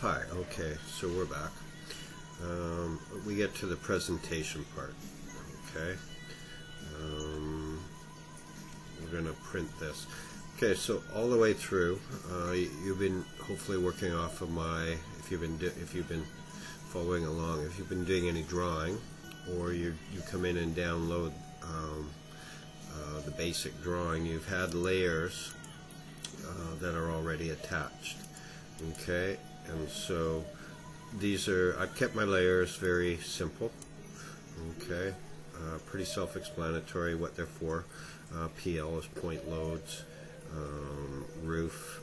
Hi, okay, so we're back. We get to the presentation part, okay? We're going to print this. Okay, so all the way through, you've been hopefully working off of my, if you've been following along, if you've been doing any drawing, or you come in and download the basic drawing, you've had layers that are already attached, okay? And so these are, I've kept my layers very simple, okay, pretty self-explanatory what they're for. PL is point loads, roof,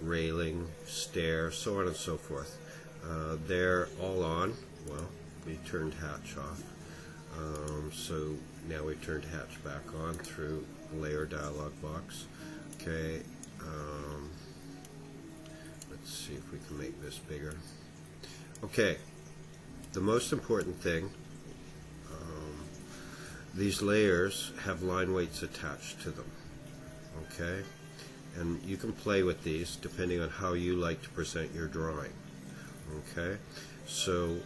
railing, stair, so on and so forth. They're all on. Well, we turned hatch off, so now we've turned hatch back on through layer dialog box. Okay, let's see if we can make this bigger. Okay, the most important thing, these layers have line weights attached to them, okay, and you can play with these depending on how you like to present your drawing, okay. So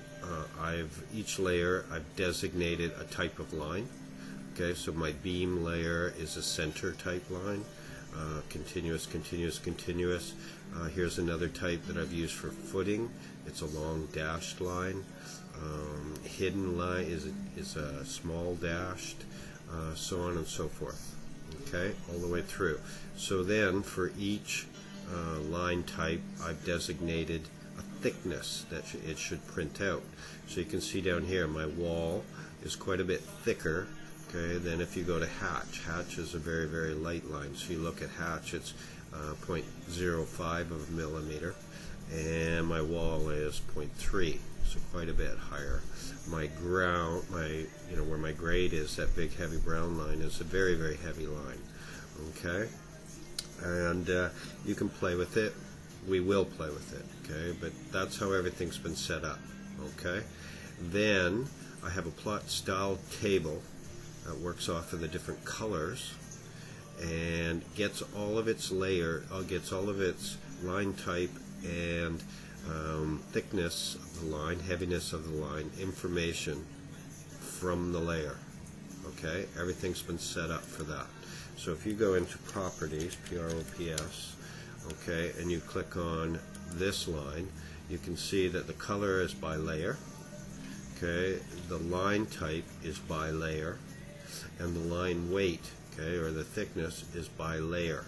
each layer I've designated a type of line, okay. So my beam layer is a center type line, continuous, continuous, continuous. Here's another type that I've used for footing. It's a long dashed line. Hidden line is a small dashed, so on and so forth, okay, all the way through. So then for each line type I've designated a thickness that it should print out. So you can see down here my wall is quite a bit thicker, okay, than if you go to hatch. Hatch is a very, very light line. So you look at hatch, it's 0.05 of a millimeter, and my wall is 0.3, so quite a bit higher. My ground, where my grade is, that big heavy brown line, is a very, very heavy line, okay. And you can play with it. We will play with it, okay, but that's how everything's been set up, okay. Then I have a plot style table that works off of the different colors and gets all of its gets all of its line type and thickness of the line, heaviness of the line, information from the layer, okay. Everything's been set up for that. So if you go into properties, PROPS, okay, and you click on this line, you can see that the color is by layer, okay, the line type is by layer, and the line weight, okay, or the thickness is by layer,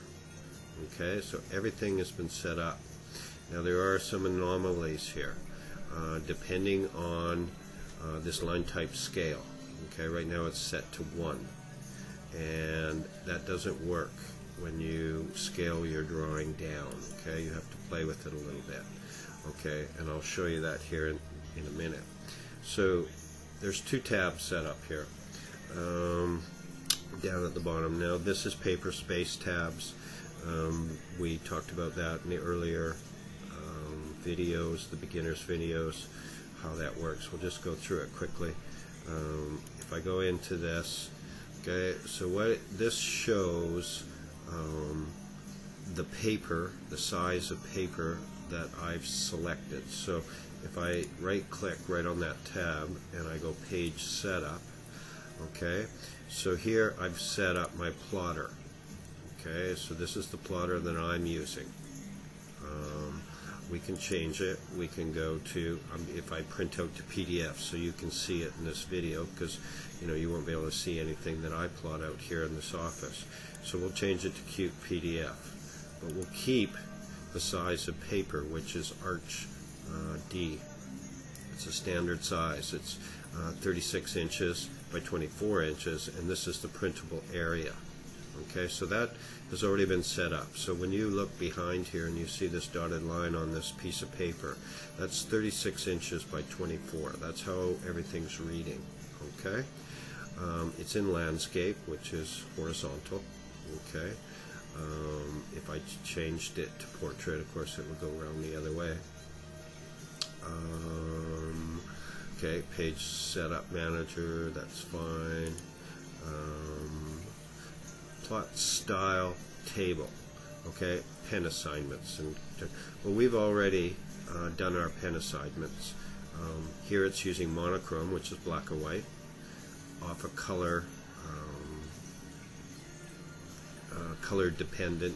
okay. So everything has been set up. Now there are some anomalies here, depending on this line type scale, okay. Right now it's set to 1, and that doesn't work when you scale your drawing down, okay. You have to play with it a little bit, okay, and I'll show you that here in a minute. So there's 2 tabs set up here down at the bottom. Now this is paper space tabs. We talked about that in the earlier videos, the beginners videos, how that works. We'll just go through it quickly. If I go into this, okay, so what this shows, the paper, the size of paper that I've selected. So if I right click right on that tab and I go page setup, okay, so here I've set up my plotter, okay, so this is the plotter that I'm using. We can change it. We can go to, if I print out to PDF so you can see it in this video, because you won't be able to see anything that I plot out here in this office. So we'll change it to cute PDF, but we'll keep the size of paper, which is Arch D. It's a standard size. It's 36 inches by 24 inches, and this is the printable area. Okay, so that has already been set up. So when you look behind here and you see this dotted line on this piece of paper, that's 36 inches by 24. That's how everything's reading. Okay, it's in landscape, which is horizontal. Okay, if I changed it to portrait, of course it would go around the other way. Okay, page setup manager, that's fine. Plot style table, okay, pen assignments, and well, we've already done our pen assignments. Here it's using monochrome, which is black and white, off a color color dependent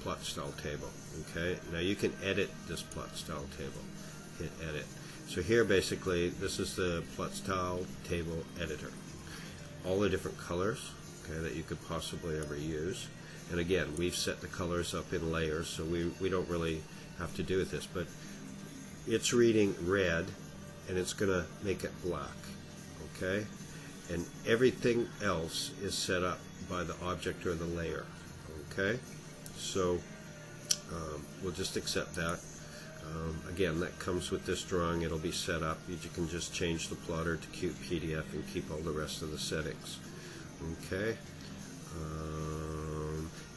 plot style table. Okay, now you can edit this plot style table. Hit edit. So here basically this is the plot style table editor. All the different colors, okay, that you could possibly ever use. And again, we've set the colors up in layers, so we don't really have to do with this, but it's reading red and it's going to make it black. Okay, and everything else is set up by the object or the layer. Okay, so we'll just accept that. Again, that comes with this drawing. It'll be set up. You can just change the plotter to cute PDF and keep all the rest of the settings. Okay,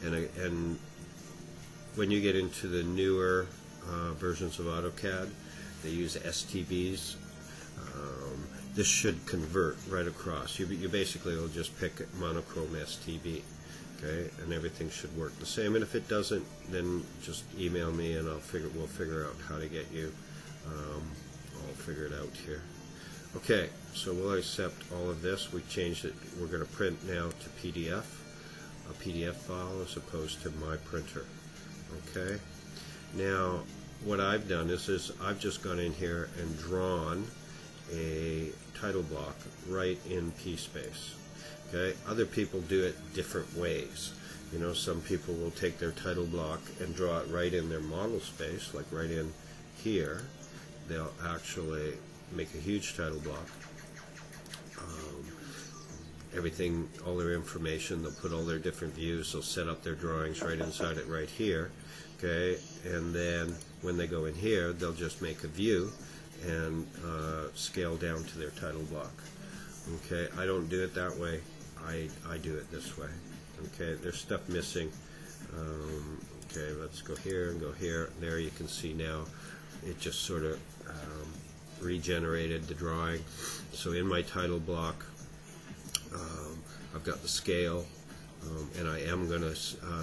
and when you get into the newer versions of AutoCAD, they use STBs. This should convert right across. You basically will just pick monochrome STB, okay, and everything should work the same. And if it doesn't, then just email me and we'll figure out how to get you all figured out here. Okay, so we'll accept all of this. We changed it. We're going to print now to PDF, a PDF file as opposed to my printer. Okay. Now, what I've done is I've just gone in here and drawn a title block right in P-space. Okay, other people do it different ways. You know, some people will take their title block and draw it right in their model space, like right in here. They'll actually make a huge title block. Everything, all their information, they'll put all their different views, they'll set up their drawings right inside it right here. Okay, and then when they go in here, they'll just make a view and scale down to their title block. Okay, I don't do it that way. I do it this way. Okay, there's stuff missing. Okay, let's go here and go here. There you can see now it just sort of regenerated the drawing. So in my title block, I've got the scale, and I am going to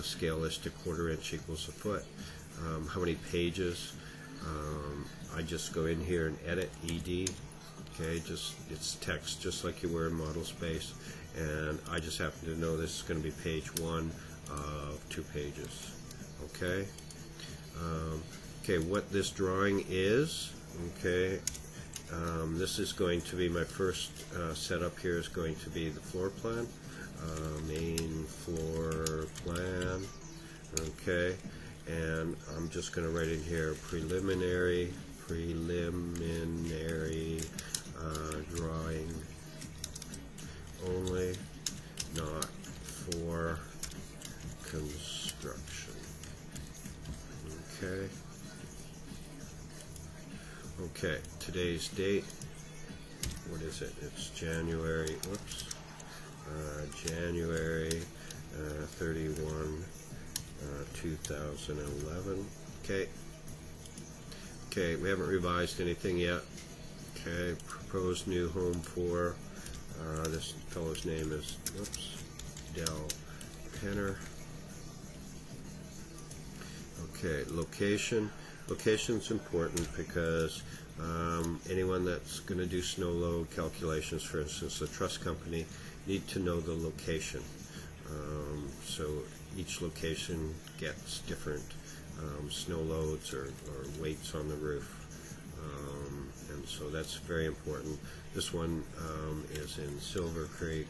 scale this to 1/4 inch equals a foot. How many pages? I just go in here and edit ED. Okay, it's text just like you were in model space, and I just happen to know this is going to be page 1 of 2 pages. Okay. Okay, what this drawing is. Okay. This is going to be my first setup. Here is going to be the floor plan, main floor plan. Okay, and I'm just going to write in here preliminary drawing only, not for construction. Okay. Okay, today's date, what is it? It's January, whoops, January 31, 2011. Okay. Okay, we haven't revised anything yet. Okay, proposed new home for, this fellow's name is, whoops, Del Penner. Okay, location. Location's important because anyone that's going to do snow load calculations, for instance, the truss company, need to know the location. So each location gets different snow loads or weights on the roof. And so that's very important. This one is in Silver Creek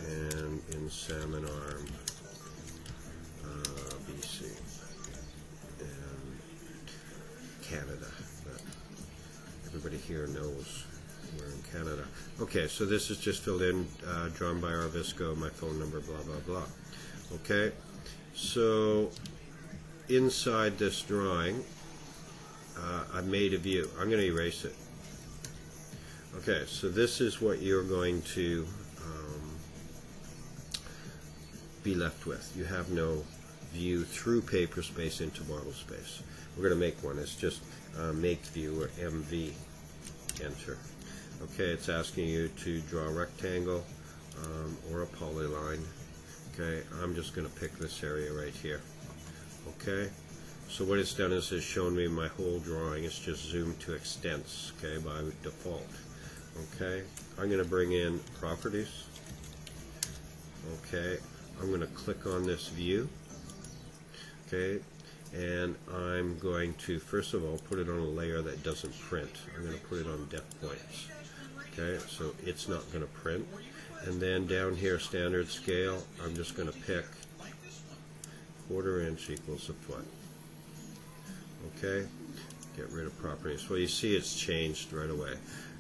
and in Salmon Arm, BC. Canada, but everybody here knows we're in Canada. Okay, so this is just filled in, drawn by Arvisco, my phone number, blah, blah, blah. Okay, so inside this drawing, I made a view. I'm going to erase it. Okay, so this is what you're going to be left with. You have no view through paper space into model space. We're going to make one. It's just make view, or MV, enter. Okay, it's asking you to draw a rectangle or a polyline. Okay, I'm just going to pick this area right here. Okay, so what it's done is it's shown me my whole drawing. It's just zoomed to extents, okay, by default. Okay, I'm going to bring in properties. Okay, I'm going to click on this view. Okay, and I'm going to first of all put it on a layer that doesn't print. I'm going to put it on depth points. Okay, so it's not going to print. And then down here, standard scale, I'm just going to pick 1/4 inch equals a foot. Okay, get rid of properties. Well, you see it's changed right away.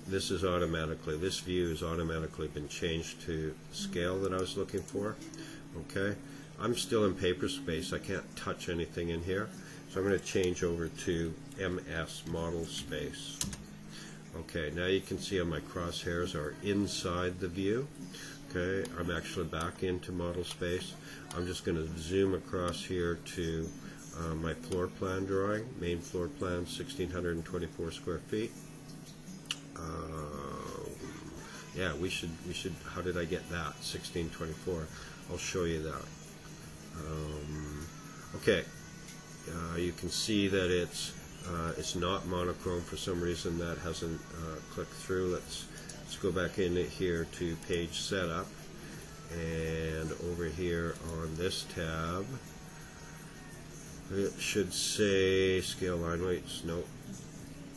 This is automatically, this view has automatically been changed to scale that I was looking for. Okay, I'm still in paper space. I can't touch anything in here. So I'm going to change over to MS model space. Okay, now you can see how my crosshairs are inside the view. Okay, I'm actually back into model space. I'm just going to zoom across here to my floor plan drawing, main floor plan, 1,624 square feet. Yeah, we should, how did I get that? 1624. I'll show you that. Okay, you can see that it's not monochrome for some reason. That hasn't clicked through. Let's go back in here to page setup, and over here on this tab it should say scale line weights. Nope.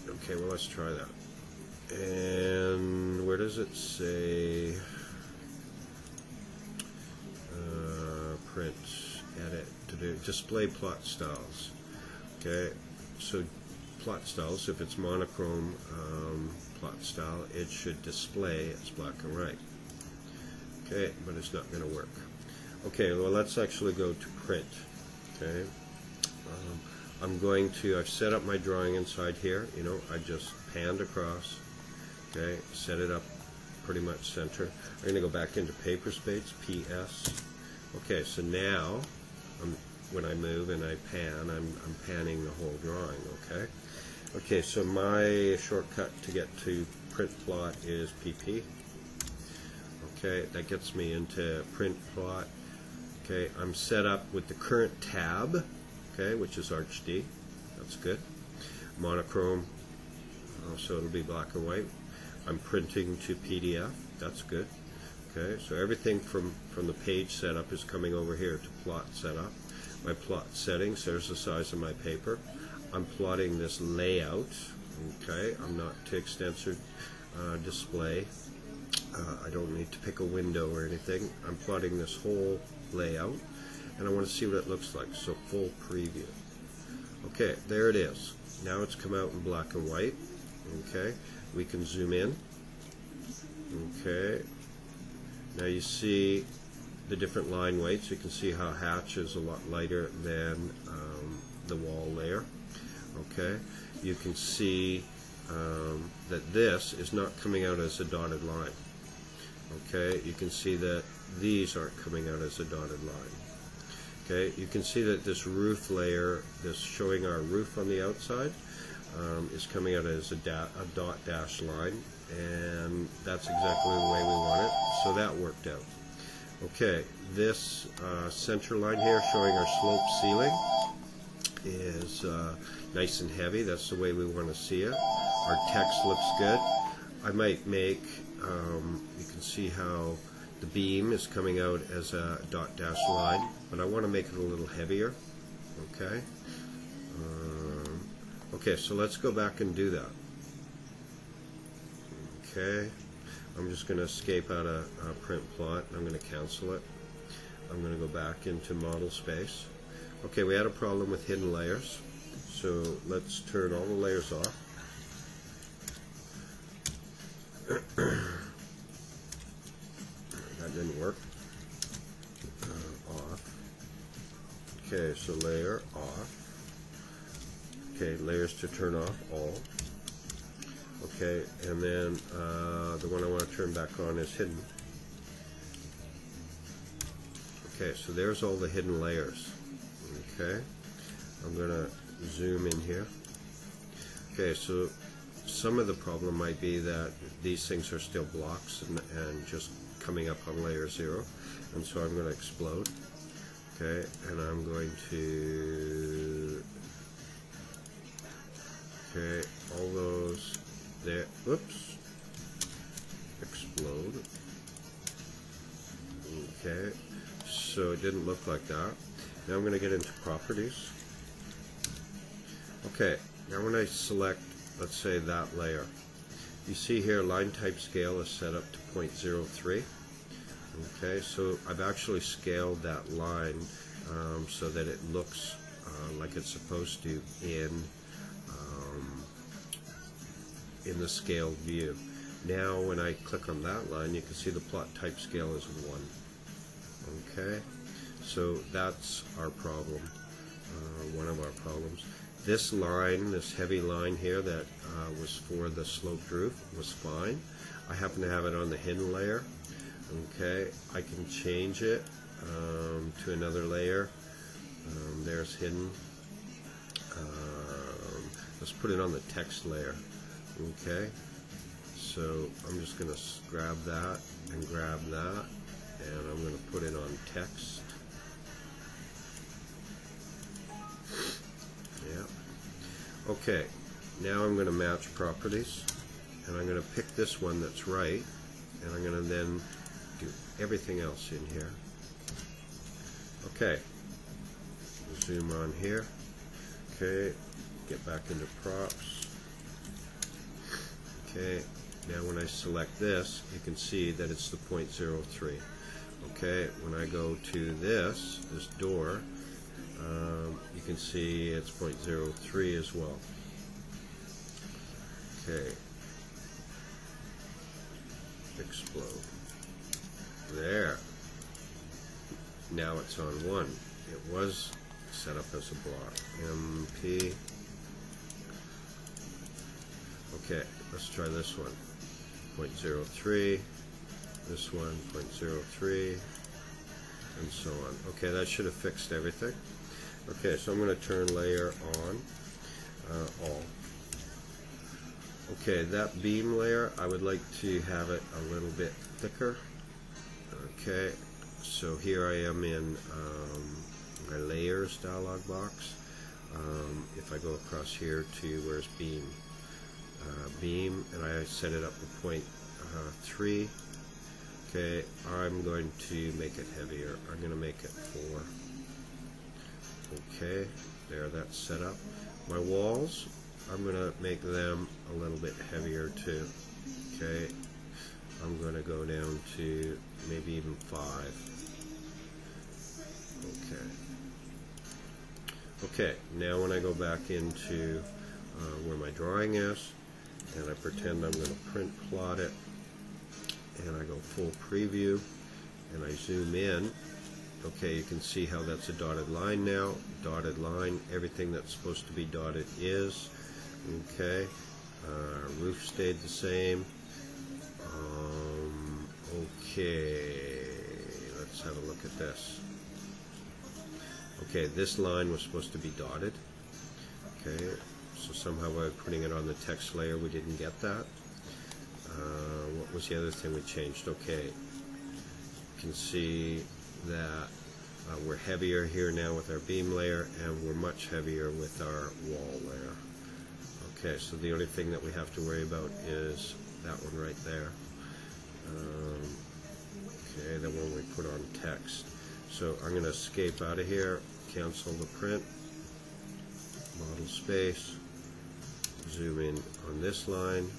Okay, well, let's try that. And where does it say print, edit, to do display plot styles? Okay, so plot styles, if it's monochrome plot style, it should display as black and white. Okay, but it's not going to work. Okay, well, let's actually go to print. Okay, I've set up my drawing inside here. You know, I just panned across. Okay, set it up pretty much center. I'm going to go back into paper space, PS. Okay, so now when I move and I pan, I'm panning the whole drawing. Okay. Okay, so my shortcut to get to print plot is PP. Okay, that gets me into print plot. Okay, I'm set up with the current tab, okay, which is Arch D. That's good. Monochrome, so it'll be black and white. I'm printing to PDF. That's good. Okay, so everything from the page setup is coming over here to plot setup. My plot settings, there's the size of my paper. I'm plotting this layout. Okay, I'm not to extensor display. I don't need to pick a window or anything. I'm plotting this whole layout, and I want to see what it looks like. So full preview. Okay, there it is. Now it's come out in black and white. Okay, we can zoom in. Okay, now you see the different line weights. You can see how hatch is a lot lighter than the wall layer. Okay, you can see that this is not coming out as a dotted line. Okay, you can see that these aren't coming out as a dotted line. Okay, you can see that this roof layer, this showing our roof on the outside, is coming out as a dot dash line, and that's exactly the way we want it, so that worked out. Okay, this center line here showing our slope ceiling is nice and heavy. That's the way we want to see it. Our text looks good. I might make, you can see how the beam is coming out as a dot dash line, but I want to make it a little heavier. Okay. Okay, so let's go back and do that. Okay, I'm just going to escape out of print plot. I'm going to cancel it. I'm going to go back into model space. Okay, we had a problem with hidden layers, so let's turn all the layers off. That didn't work. Off. Okay, so layer off. Okay, layers to turn off, all. Okay, and then the one I want to turn back on is hidden. Okay, so there's all the hidden layers. Okay, I'm going to zoom in here. Okay, so some of the problem might be that these things are still blocks and just coming up on layer 0, and so I'm going to explode. Okay, and I'm going to Whoops. Explode. Okay, so it didn't look like that. Now I'm going to get into properties. Okay, now when I select, let's say, that layer, you see here line type scale is set up to 0.03. Okay, so I've actually scaled that line so that it looks like it's supposed to in the scaled view. Now when I click on that line, you can see the plot type scale is 1. Okay, so that's our problem, one of our problems. This line, this heavy line here that was for the sloped roof was fine. I happen to have it on the hidden layer. Okay, I can change it to another layer. There's hidden. Let's put it on the text layer. Okay, so I'm just going to grab that and grab that, and I'm going to put it on text. Yeah. Okay, now I'm going to match properties, and I'm going to pick this one that's right, and I'm going to then do everything else in here. Okay, zoom on here. Okay, get back into props. Okay, now when I select this, you can see that it's the 0.03. Okay, when I go to this door, you can see it's 0.03 as well. Okay, explode. There. Now it's on 1. It was set up as a block. MP. Okay, let's try this one. 0.03. This one, 0.03. And so on. Okay, that should have fixed everything. Okay, so I'm going to turn layer on. All. Okay, that beam layer, I would like to have it a little bit thicker. Okay, so here I am in my layers dialog box. If I go across here to where's beam, and I set it up to 0.3. Okay, I'm going to make it heavier. I'm going to make it 4. Okay, there, that's set up. My walls, I'm going to make them a little bit heavier too. Okay, I'm going to go down to maybe even 5. Okay, now when I go back into where my drawing is, and I pretend I'm going to print plot it, and I go full preview, and I zoom in, okay, you can see how that's a dotted line now. Dotted line, everything that's supposed to be dotted is. Okay, roof stayed the same. Okay, let's have a look at this. Okay, this line was supposed to be dotted. Okay, so somehow by putting it on the text layer we didn't get that. What was the other thing we changed? Okay, you can see that we're heavier here now with our beam layer, and we're much heavier with our wall layer. Okay, so the only thing that we have to worry about is that one right there. Okay, the one we put on text. So I'm going to escape out of here, cancel the print, model space, zoom in on this line.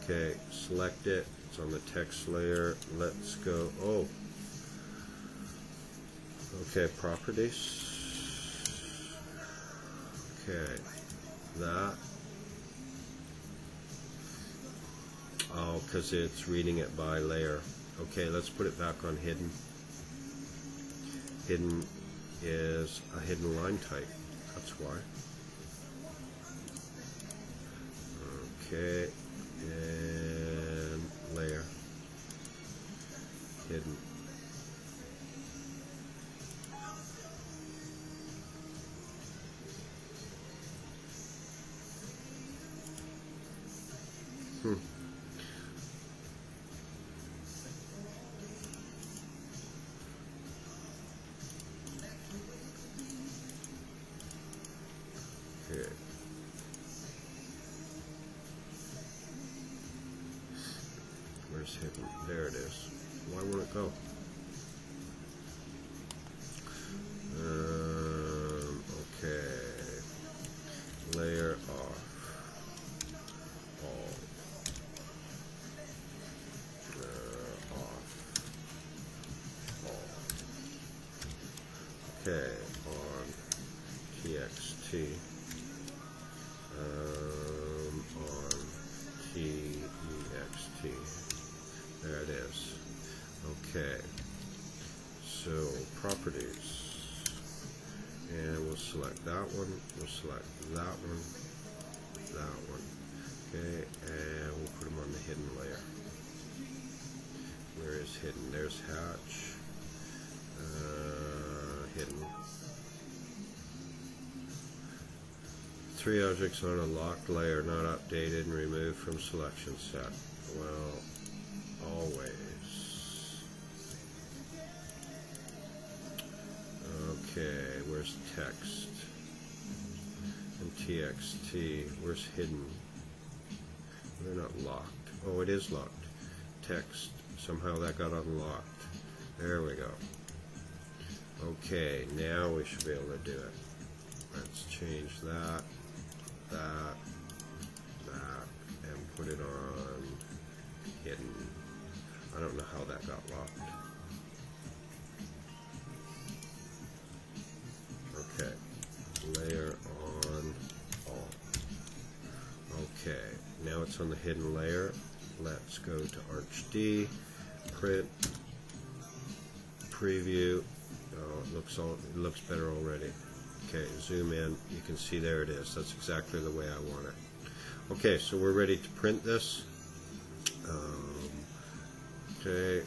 Okay, select it, it's on the text layer. Let's go, okay, properties. Okay, that. Oh, because it's reading it by layer. Okay, let's put it back on hidden. Hidden is a hidden line type. That's why. Okay, and layer. Hidden. hidden? There it is. Why won't it go? Okay. Layer off. All. Off. All. Okay. On TXT. On TEXT. There it is. Okay. So properties. And we'll select that one, we'll select that one, okay, and we'll put them on the hidden layer. Where is hidden? There's hatch, hidden. 3 objects on a locked layer not updated and removed from selection set. Well, always. Okay, where's text? And TXT, where's hidden? They're not locked. Oh, it is locked. Text, somehow that got unlocked. There we go. Okay, now we should be able to do it. Let's change that, and put it on hidden. I don't know how that got locked. Okay, layer on all. Okay, now it's on the hidden layer. Let's go to Arch D, print, preview. Oh, it looks better already. Okay, zoom in. You can see there it is. That's exactly the way I want it. Okay, so we're ready to print this. Okay.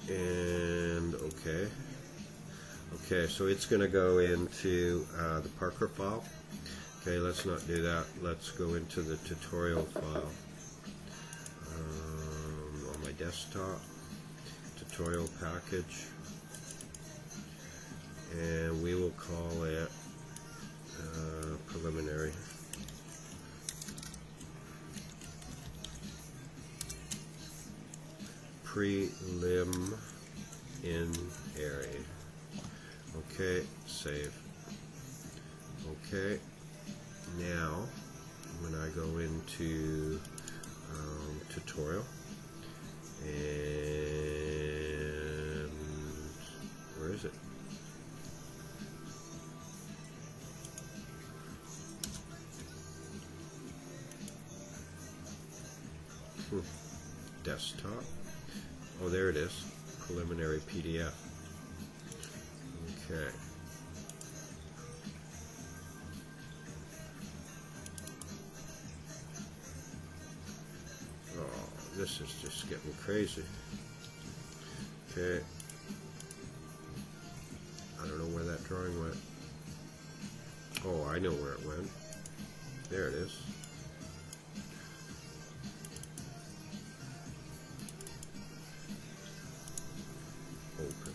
And okay, so it's going to go into the Parker file. Okay, let's not do that. Let's go into the tutorial file on my desktop, tutorial package, and we will call it preliminary. Prelim in area. Okay, save. Okay, now when I go into tutorial, and where is it? Desktop. Oh, there it is. Preliminary PDF. Okay. Oh, this is just getting crazy. Okay. I don't know where that drawing went. Oh, I know where it went. There it is. Open.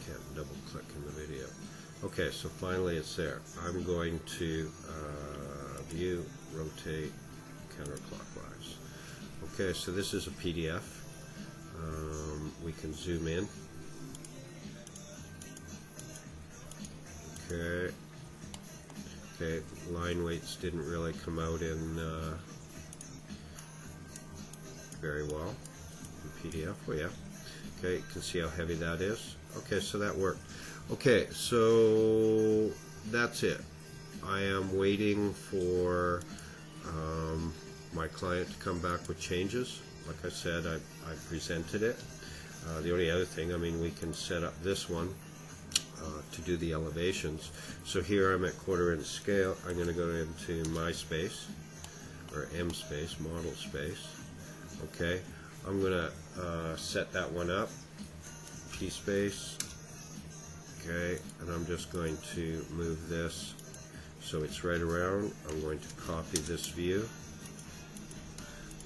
Can't double click in the video. Okay, so finally it's there. I'm going to view, rotate, counterclockwise. Okay, so this is a PDF. We can zoom in. Okay. Okay, line weights didn't really come out in very well in PDF. Oh yeah. Okay, you can see how heavy that is. Okay, so that worked. Okay, so that's it. I am waiting for my client to come back with changes. Like I said, I presented it. The only other thing, I mean, we can set up this one to do the elevations. So here I'm at 1/4 inch scale. I'm going to go into my space, or M space, model space. Okay, I'm going to set that one up, P space. Okay, and I'm just going to move this so it's right around. I'm going to copy this view,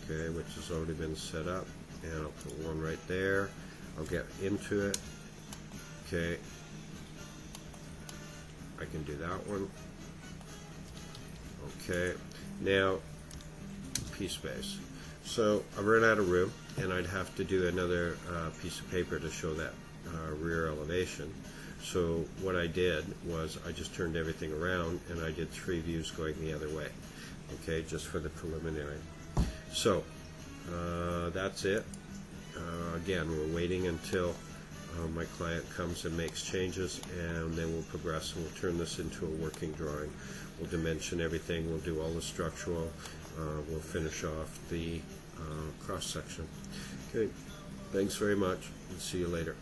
okay, which has already been set up, and I'll put one right there. I'll get into it. Okay, I can do that one. Okay, now piece space. So I ran out of room, and I'd have to do another piece of paper to show that rear elevation. So what I did was I just turned everything around, and I did 3 views going the other way, okay, just for the preliminary. So that's it. Again, we're waiting until my client comes and makes changes, and then we'll progress and we'll turn this into a working drawing. We'll dimension everything, we'll do all the structural, we'll finish off the cross section. Okay, thanks very much, and see you later.